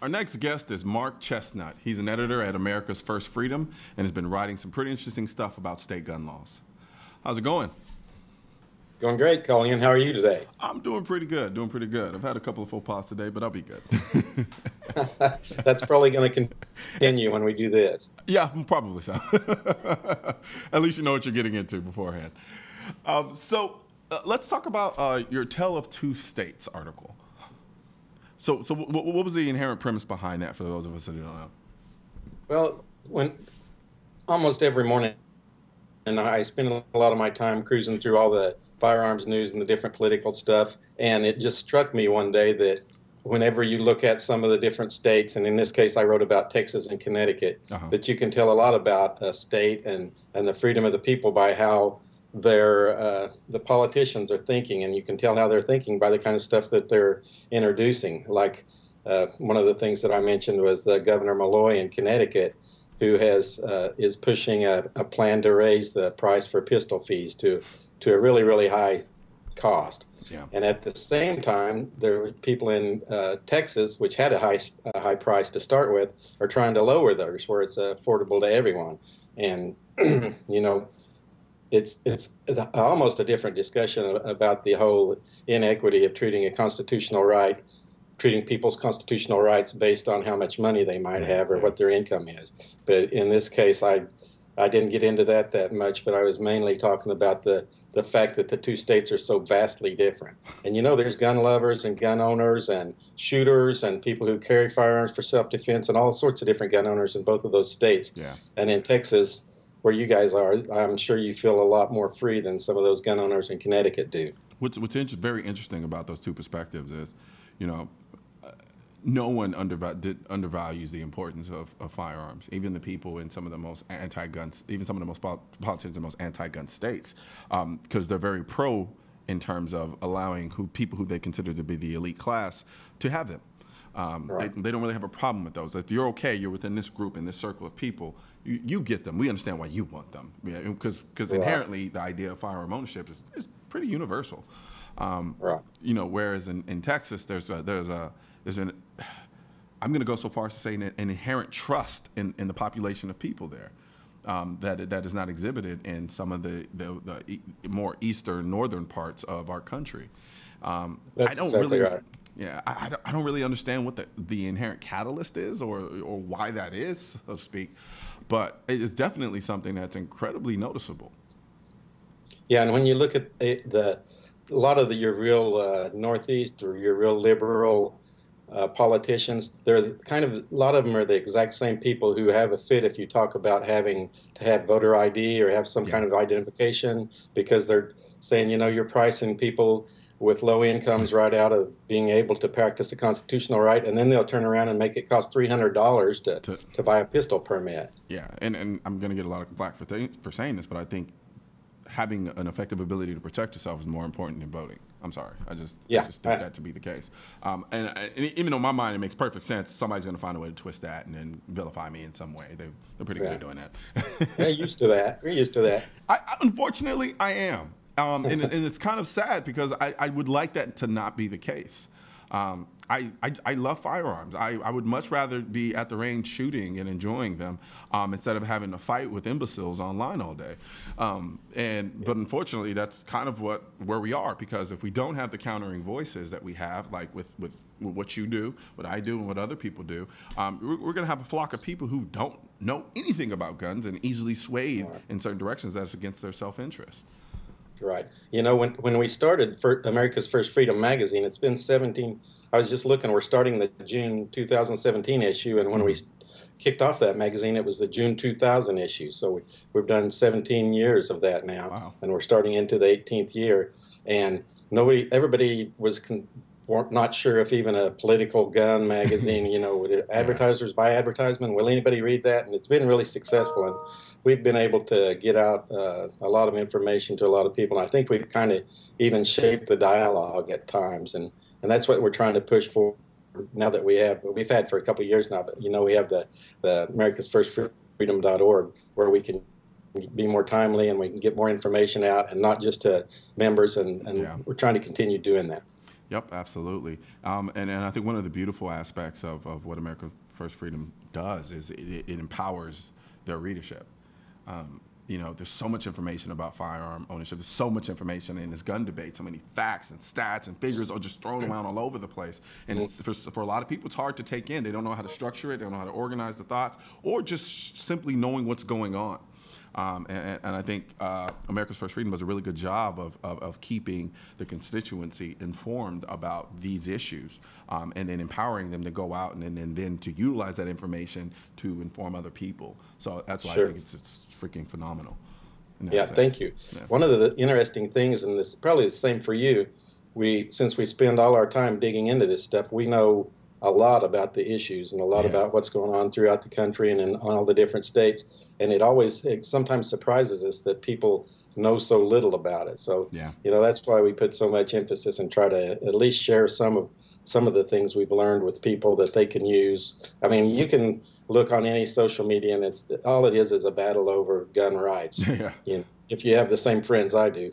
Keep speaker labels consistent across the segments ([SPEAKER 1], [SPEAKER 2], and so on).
[SPEAKER 1] Our next guest is Mark Chesnut. He's an editor at America's First Freedom and has been writing some pretty interesting stuff about state gun laws. How's it going?
[SPEAKER 2] Going great, Colion. How are you today?
[SPEAKER 1] I'm doing pretty good, I've had a couple of faux pas today, but I'll be good.
[SPEAKER 2] That's probably going to continue when we do this.
[SPEAKER 1] Yeah, probably so. At least you know what you're getting into beforehand. Let's talk about your Tale of Two States article. So what was the inherent premise behind that for those of us that don't know?
[SPEAKER 2] Well, almost every morning, and I spend a lot of my time cruising through all the firearms news and the different political stuff, and it just struck me one day that whenever you look at some of the different states, and in this case I wrote about Texas and Connecticut, that you can tell a lot about a state and the freedom of the people by how the politicians are thinking, and you can tell how they're thinking by the kind of stuff that they're introducing. Like one of the things that I mentioned was Governor Malloy in Connecticut, who is pushing a plan to raise the price for pistol fees to a really, really high cost.
[SPEAKER 1] Yeah.
[SPEAKER 2] And at the same time, there were people in Texas, which had a high price to start with, are trying to lower theirs where it's affordable to everyone. And you know, it's almost a different discussion about the whole inequity of treating people's constitutional rights based on how much money they might have or what their income is. But in this case, I didn't get into that much, but I was mainly talking about the fact that the two states are so vastly different. And you know, there's gun lovers and gun owners and shooters and people who carry firearms for self-defense and all sorts of different gun owners in both of those states.
[SPEAKER 1] Yeah.
[SPEAKER 2] And in Texas, where you guys are, I'm sure you feel a lot more free than some of those gun owners in Connecticut do.
[SPEAKER 1] What's very interesting about those two perspectives is, you know, no one undervalues the importance of firearms. Even the people in some of the most anti-guns, even some of the most politicians in most anti-gun states, because they're very pro in terms of allowing people who they consider to be the elite class to have them. Right. They don't really have a problem with those. If you're okay, you're within this group, in this circle of people, you get them. We understand why you want them, because inherently the idea of firearm ownership is pretty universal.
[SPEAKER 2] Right.
[SPEAKER 1] You know, whereas in Texas, there's an I'm going to go so far as to say an inherent trust in the population of people there that is not exhibited in some of the more eastern, northern parts of our country.
[SPEAKER 2] That's exactly right.
[SPEAKER 1] Yeah, I don't really understand what the inherent catalyst is or why that is, so to speak, but it's definitely something that's incredibly noticeable.
[SPEAKER 2] Yeah, and when you look at a lot of your real Northeast or your real liberal politicians, a lot of them are the exact same people who have a fit if you talk about having to have voter ID or have some kind of identification, because they're saying, you know, you're pricing people with low incomes right out of being able to practice a constitutional right, and then they'll turn around and make it cost $300 to buy a pistol permit.
[SPEAKER 1] Yeah, and I'm going to get a lot of flack for saying this, but I think having an effective ability to protect yourself is more important than voting. I'm sorry. I just think that to be the case. And even though in my mind it makes perfect sense, somebody's going to find a way to twist that and then vilify me in some way. They're pretty good at doing that.
[SPEAKER 2] We're used to that. We're used to that.
[SPEAKER 1] Unfortunately, I am. And it's kind of sad because I would like that to not be the case. I love firearms. I would much rather be at the range shooting and enjoying them instead of having to fight with imbeciles online all day. But unfortunately, that's kind of where we are, because if we don't have the countering voices that we have, like with what you do, what I do, and what other people do, we're going to have a flock of people who don't know anything about guns and easily swayed in certain directions that's against their self-interest.
[SPEAKER 2] Right. You know, when we started America's First Freedom magazine, it's been 17. I was just looking. We're starting the June 2017 issue, and when we kicked off that magazine, it was the June 2000 issue. So we've done 17 years of that now,
[SPEAKER 1] wow.
[SPEAKER 2] And we're starting into the 18th year. And everybody was not sure if even a political gun magazine, you know, would advertisers buy advertisement? Will anybody read that? And it's been really successful. And we've been able to get out a lot of information to a lot of people. And I think we've kind of even shaped the dialogue at times. And that's what we're trying to push for now that we've had for a couple of years now. But, you know, we have the America's First Freedom.org, where we can be more timely and we can get more information out, and not just to members. And we're trying to continue doing that.
[SPEAKER 1] Yep, absolutely. And I think one of the beautiful aspects of what America First Freedom does is it empowers their readership. There's so much information about firearm ownership. There's so much information in this gun debate. So many facts and stats and figures are just thrown around all over the place. And for a lot of people, it's hard to take in. They don't know how to structure it. They don't know how to organize the thoughts, or just simply knowing what's going on. And I think America's First Freedom does a really good job of keeping the constituency informed about these issues, and then empowering them to go out and then to utilize that information to inform other people. So that's why I think it's freaking phenomenal.
[SPEAKER 2] Yeah, thank you. Yeah. One of the interesting things, and this is probably the same for you, since we spend all our time digging into this stuff, we know a lot about the issues and a lot about what's going on throughout the country and in all the different states. And it sometimes surprises us that people know so little about it. So, that's why we put so much emphasis and try to at least share some of the things we've learned with people that they can use. I mean, you can look on any social media and all it is a battle over gun rights. If you have the same friends I do.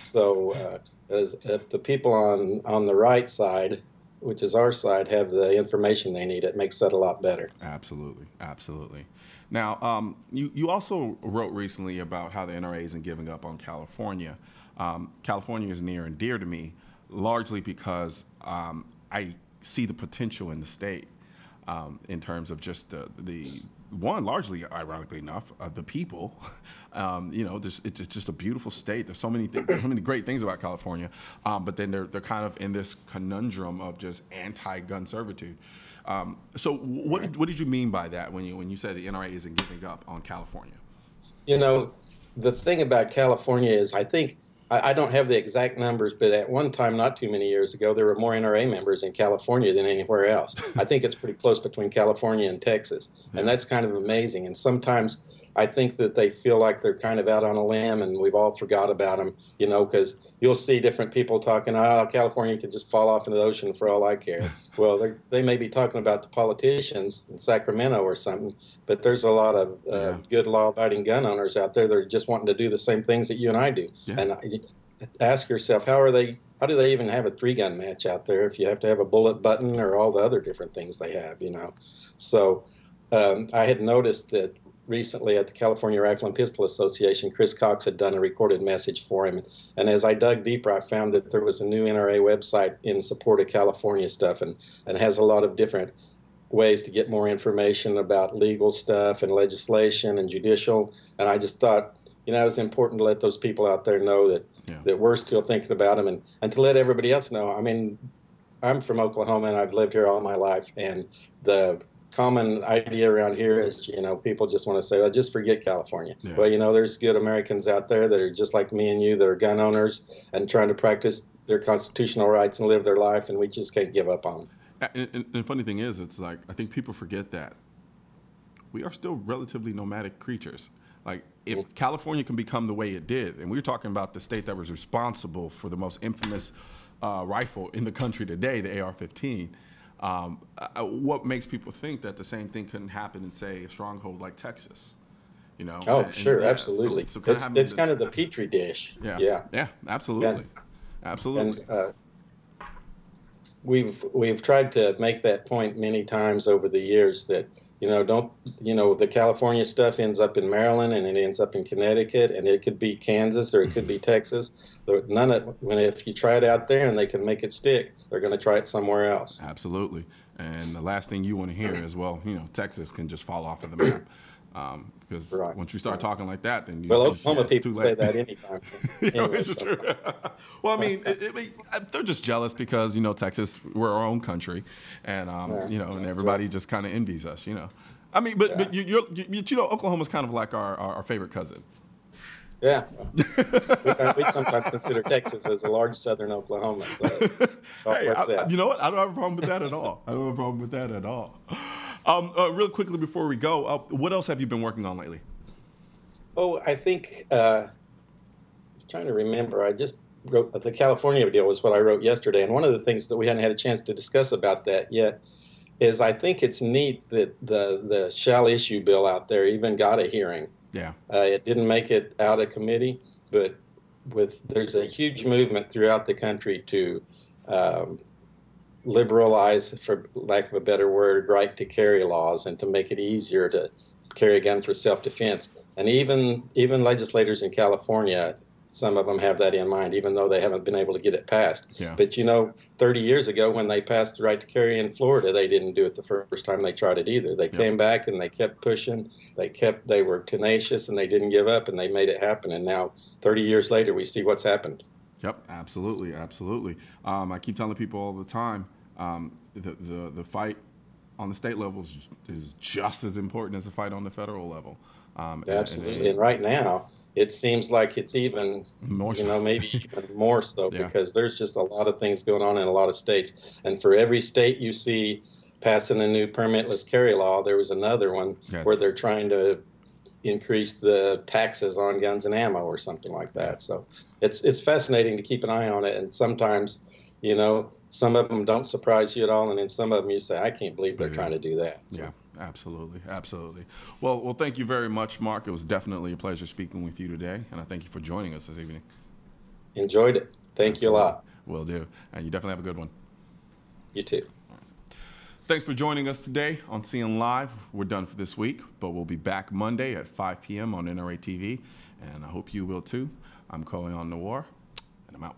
[SPEAKER 2] So if the people on the right side, which is our side, have the information they need, it makes that a lot better.
[SPEAKER 1] Absolutely, absolutely. Now, you also wrote recently about how the NRA isn't giving up on California. California is near and dear to me, largely because I see the potential in the state in terms of just largely, ironically enough, the people. It's just a beautiful state. There's so many great things about California, but then they're kind of in this conundrum of just anti-gun servitude. So what did you mean by that when you said the NRA isn't giving up on California?
[SPEAKER 2] The thing about California is, I think, I don't have the exact numbers, but at one time, not too many years ago, there were more NRA members in California than anywhere else. I think it's pretty close between California and Texas, and that's kind of amazing. And sometimes I think that they feel like they're kind of out on a limb and we've all forgot about them, because you'll see different people talking, California could just fall off into the ocean for all I care. Well, they may be talking about the politicians in Sacramento or something, but there's a lot of good law-abiding gun owners out there that are just wanting to do the same things that you and I do. Yeah. And ask yourself, how do they even have a 3-gun match out there if you have to have a bullet button or all the other different things they have, So I had noticed that recently at the California Rifle and Pistol Association, Chris Cox had done a recorded message for him. And as I dug deeper, I found that there was a new NRA website in support of California stuff and has a lot of different ways to get more information about legal stuff and legislation and judicial. And I just thought, it was important to let those people out there know that we're still thinking about them and to let everybody else know. I mean, I'm from Oklahoma and I've lived here all my life, and the common idea around here is, people just want to say, well, just forget California. Yeah. Well, there's good Americans out there that are just like me and you, that are gun owners and trying to practice their constitutional rights and live their life, and we just can't give up on them.
[SPEAKER 1] And the funny thing is, it's like, I think people forget that we are still relatively nomadic creatures. Like, if California can become the way it did, and we're talking about the state that was responsible for the most infamous rifle in the country today, the AR-15, what makes people think that the same thing couldn't happen in, say, a stronghold like Texas?
[SPEAKER 2] Absolutely. So it's kind of the petri dish.
[SPEAKER 1] Yeah, absolutely. Absolutely.
[SPEAKER 2] And we've tried to make that point many times over the years that, the California stuff ends up in Maryland and it ends up in Connecticut, and it could be Kansas or it could be Texas. If you try it out there and they can make it stick, they're going to try it somewhere else.
[SPEAKER 1] Absolutely. And the last thing you want to hear is, Texas can just fall off of the map. Because once you start talking like that, then
[SPEAKER 2] Oklahoma people say that anytime.
[SPEAKER 1] It's true. Well, I mean, they're just jealous because Texas, we're our own country, and and everybody just kind of envies us. I mean, but Oklahoma's kind of like our favorite cousin.
[SPEAKER 2] Yeah, we sometimes consider Texas as a large southern Oklahoma. So
[SPEAKER 1] you know what? I don't have a problem with that at all. Real quickly before we go, what else have you been working on lately?
[SPEAKER 2] Oh, I think, I'm trying to remember, I just wrote, the California deal was what I wrote yesterday, and one of the things that we hadn't had a chance to discuss about that yet is I think it's neat that the shall issue bill out there even got a hearing.
[SPEAKER 1] Yeah.
[SPEAKER 2] It didn't make it out of committee, but there's a huge movement throughout the country to liberalize, for lack of a better word, right to carry laws and to make it easier to carry a gun for self-defense. And even legislators in California, some of them have that in mind, even though they haven't been able to get it passed.
[SPEAKER 1] Yeah.
[SPEAKER 2] But 30 years ago when they passed the right to carry in Florida, they didn't do it the first time they tried it either. They came back and they kept pushing. They were tenacious and they didn't give up and they made it happen. And now 30 years later, we see what's happened.
[SPEAKER 1] Yep, absolutely, absolutely. I keep telling people all the time, the fight on the state level is just as important as the fight on the federal level.
[SPEAKER 2] Absolutely, and right now it seems like it's even more so. Maybe even more so because there's just a lot of things going on in a lot of states, and for every state you see passing a new permitless carry law, there was another one where they're trying to increase the taxes on guns and ammo or something like that. So it's fascinating to keep an eye on it, and sometimes some of them don't surprise you at all, and then some of them you say, I can't believe they're trying to do that. So.
[SPEAKER 1] Yeah, absolutely, absolutely. Well, thank you very much, Mark. It was definitely a pleasure speaking with you today, and I thank you for joining us this evening.
[SPEAKER 2] Enjoyed it. Thank you a lot.
[SPEAKER 1] Will do. And you definitely have a good one.
[SPEAKER 2] You too.
[SPEAKER 1] Thanks for joining us today on Seeing Live. We're done for this week, but we'll be back Monday at 5 p.m. on NRA TV, and I hope you will too. I'm Colion, and I'm out.